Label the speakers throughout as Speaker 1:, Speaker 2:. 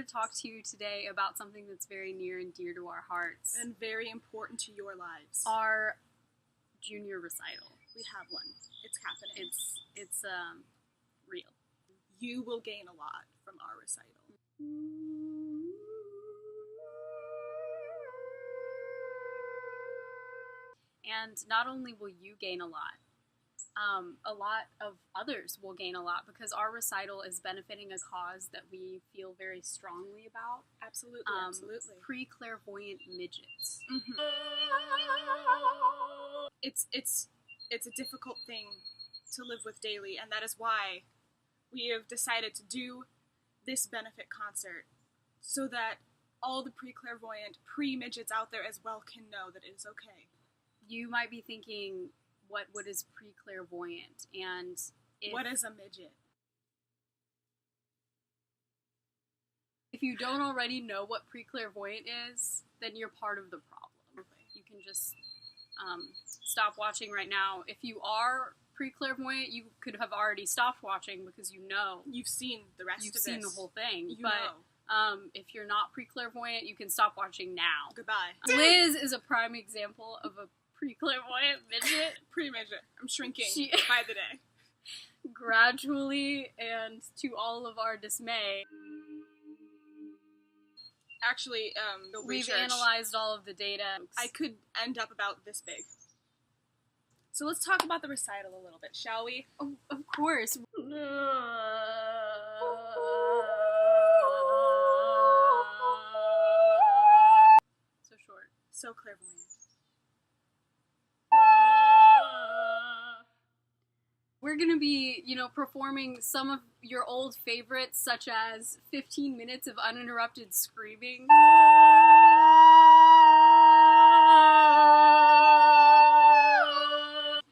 Speaker 1: talk to you today about something that's very near and dear to our hearts.
Speaker 2: And very important to your lives.
Speaker 1: Our junior recital.
Speaker 2: We have one. It's happening.
Speaker 1: It's real.
Speaker 2: You will gain a lot from our recital.
Speaker 1: And not only will you gain a lot of others will gain a lot because our recital is benefiting a cause that we feel very strongly about.
Speaker 2: Absolutely, absolutely.
Speaker 1: Pre-clairvoyant midgets.
Speaker 2: Mm-hmm. It's a difficult thing to live with daily, and that is why we have decided to do this benefit concert so that all the pre-clairvoyant pre-midgets out there as well can know that it is okay.
Speaker 1: You might be thinking, what is pre-clairvoyant? And
Speaker 2: what is a midget?
Speaker 1: If you don't already know what pre-clairvoyant is, then you're part of the problem.
Speaker 2: Okay.
Speaker 1: You can just stop watching right now. If you are pre-clairvoyant, you could have already stopped watching because you know.
Speaker 2: You've seen the rest of
Speaker 1: You've
Speaker 2: this.
Speaker 1: seen the whole thing.
Speaker 2: You
Speaker 1: but
Speaker 2: know.
Speaker 1: If you're not pre-clairvoyant, you can stop watching now.
Speaker 2: Goodbye.
Speaker 1: Liz is a prime example of a pre-clairvoyant midget.
Speaker 2: Pre-midget. I'm shrinking
Speaker 1: She-
Speaker 2: by the day.
Speaker 1: Gradually, and to all of our dismay,
Speaker 2: Actually, the
Speaker 1: we've
Speaker 2: research,
Speaker 1: analyzed all of the data.
Speaker 2: I could end up about this big. So let's talk about the recital a little bit, shall we?
Speaker 1: Oh, of course. So short.
Speaker 2: So clairvoyant.
Speaker 1: We're going to be, performing some of your old favorites, such as 15 minutes of uninterrupted screaming.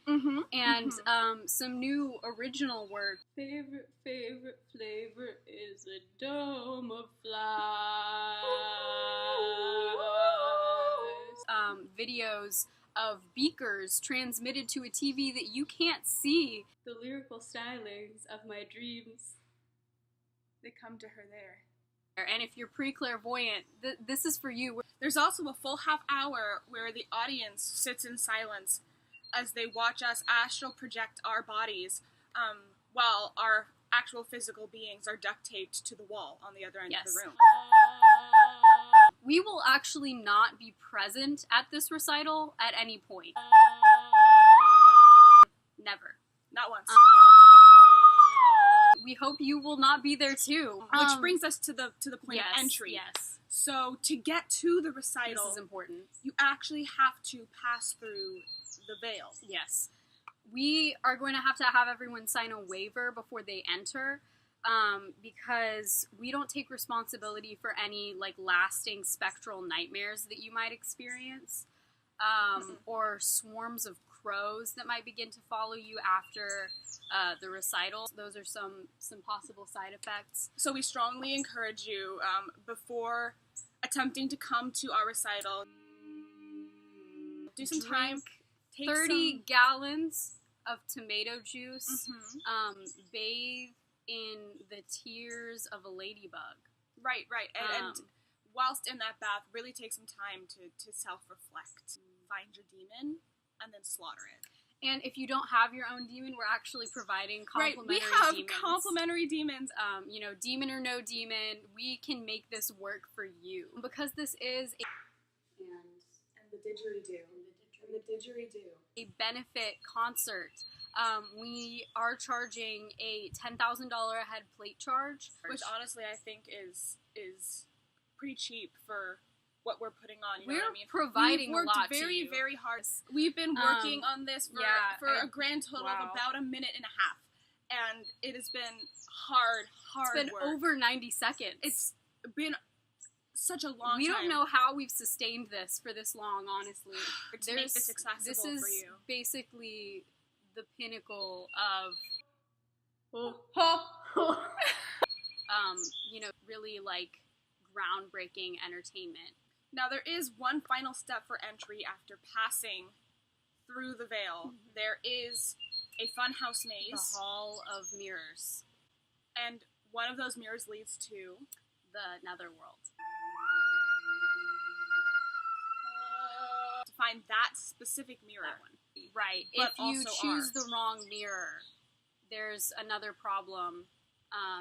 Speaker 2: Mm-hmm.
Speaker 1: And some new original work. Favorite flavor is a dome of flies. Videos of beakers transmitted to a TV that you can't see. The lyrical stylings of my dreams.
Speaker 2: They come to her there.
Speaker 1: And if you're pre-clairvoyant, this is for you.
Speaker 2: There's also a full half hour where the audience sits in silence as they watch us astral project our bodies while our actual physical beings are duct taped to the wall on the other end of the room.
Speaker 1: We will actually not be present at this recital at any point. Never.
Speaker 2: Not once.
Speaker 1: We hope you will not be there too.
Speaker 2: Which brings us to the point of entry.
Speaker 1: Yes.
Speaker 2: So to get to the recital,
Speaker 1: This is important.
Speaker 2: you actually have to pass through the veil.
Speaker 1: Yes. We are going to have everyone sign a waiver before they enter, because we don't take responsibility for any lasting spectral nightmares that you might experience, or swarms of crows that might begin to follow you after the recital. Those are some possible side effects.
Speaker 2: So we strongly encourage you, before attempting to come to our recital, do some time. Take
Speaker 1: 30 gallons of tomato juice.
Speaker 2: Mm-hmm.
Speaker 1: Bathe in the tears of a ladybug.
Speaker 2: Right. And whilst in that bath, really take some time to self-reflect. Find your demon and then slaughter it.
Speaker 1: And if you don't have your own demon, we're actually providing complimentary demons.
Speaker 2: We have complimentary demons.
Speaker 1: Demon or no demon, we can make this work for you. Because this is
Speaker 2: And the didgeridoo. And the didgeridoo.
Speaker 1: a benefit concert. We are charging a $10,000 a head plate charge.
Speaker 2: Which honestly I think is pretty cheap for what we're putting on. You know
Speaker 1: We're
Speaker 2: what I mean?
Speaker 1: providing
Speaker 2: We've worked
Speaker 1: a lot to
Speaker 2: very,
Speaker 1: you.
Speaker 2: very hard. We've been working on this for a grand total
Speaker 1: wow.
Speaker 2: of about a minute and a half. And it has been hard
Speaker 1: It's been
Speaker 2: work.
Speaker 1: over 90 seconds.
Speaker 2: It's been such a long time.
Speaker 1: We don't know how we've sustained this for this long, honestly.
Speaker 2: to make this accessible
Speaker 1: This
Speaker 2: for
Speaker 1: is
Speaker 2: you.
Speaker 1: basically the pinnacle of, really groundbreaking entertainment.
Speaker 2: Now there is one final step for entry after passing through the veil.
Speaker 1: Mm-hmm.
Speaker 2: There is a funhouse maze.
Speaker 1: The Hall of Mirrors.
Speaker 2: And one of those mirrors leads to
Speaker 1: the netherworld.
Speaker 2: To find that specific mirror.
Speaker 1: That one. Right.
Speaker 2: But
Speaker 1: if you
Speaker 2: also
Speaker 1: choose
Speaker 2: ours.
Speaker 1: the wrong mirror, there's another problem.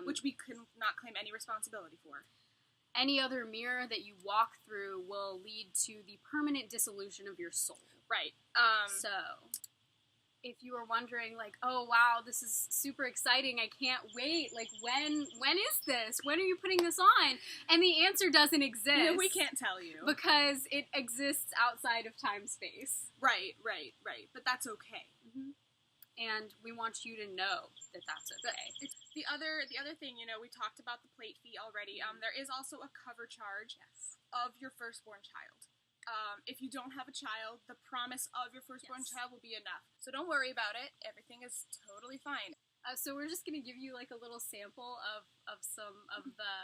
Speaker 2: Which we could not claim any responsibility for.
Speaker 1: Any other mirror that you walk through will lead to the permanent dissolution of your soul.
Speaker 2: Right.
Speaker 1: So, if you were wondering, like, oh wow, this is super exciting, I can't wait, like, when is this? When are you putting this on? And the answer doesn't exist.
Speaker 2: No, we can't tell you.
Speaker 1: Because it exists outside of time-space.
Speaker 2: Right. But that's okay.
Speaker 1: Mm-hmm. And we want you to know that that's okay.
Speaker 2: The other thing, we talked about the plate fee already. There is also a cover charge of your firstborn child. If you don't have a child, the promise of your firstborn child will be enough. So don't worry about it. Everything is totally fine.
Speaker 1: So we're just going to give you, like, a little sample of some of the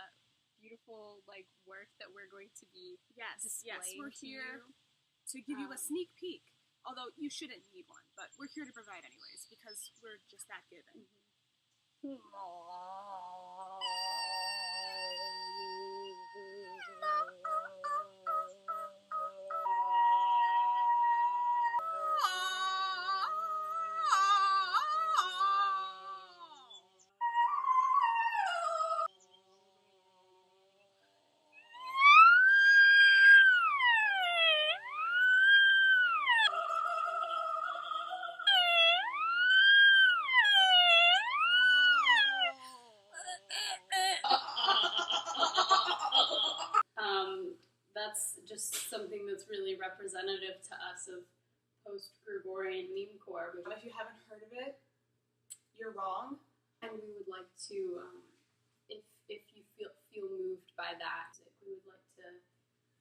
Speaker 1: beautiful, like, work that we're going to be displaying.
Speaker 2: We're here to give you a sneak peek. Although you shouldn't need one, but we're here to provide anyways, because we're just that giving.
Speaker 1: That's just something that's really representative to us of post-Gregorian memecore.
Speaker 2: If you haven't heard of it, you're wrong.
Speaker 1: And we would like to, if you feel moved by that, we would like to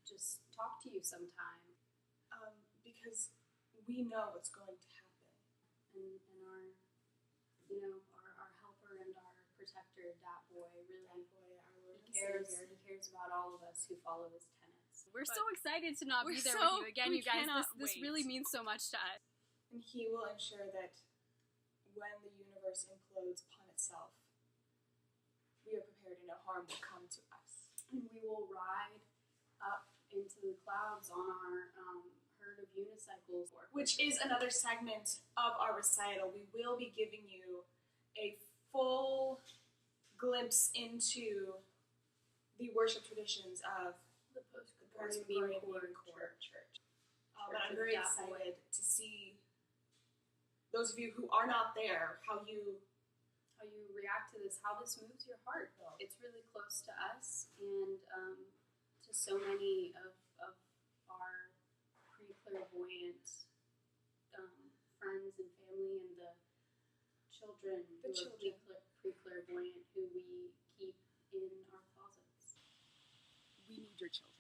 Speaker 1: just talk to you sometime.
Speaker 2: Because we know what's going to happen.
Speaker 1: And our, our helper and our protector, Dat Boy, really he cares about all of us who follow his tenets. We're so excited to not be there with you again, you guys. This really means so much to us.
Speaker 2: And he will ensure that when the universe implodes upon itself, we are prepared and no harm will come to us.
Speaker 1: And we will ride up into the clouds on our herd of unicycles.
Speaker 2: Which is another segment of our recital. We will be giving you a full glimpse into the worship traditions of
Speaker 1: the post-Gregorian memecore church.
Speaker 2: And I'm very excited to see those of you who are not there, how you
Speaker 1: react to this, how this moves your heart. It's really close to us and to so many of our pre-clairvoyant friends and family, and the children who are pre-clairvoyant who we keep in our closets.
Speaker 2: We need your children.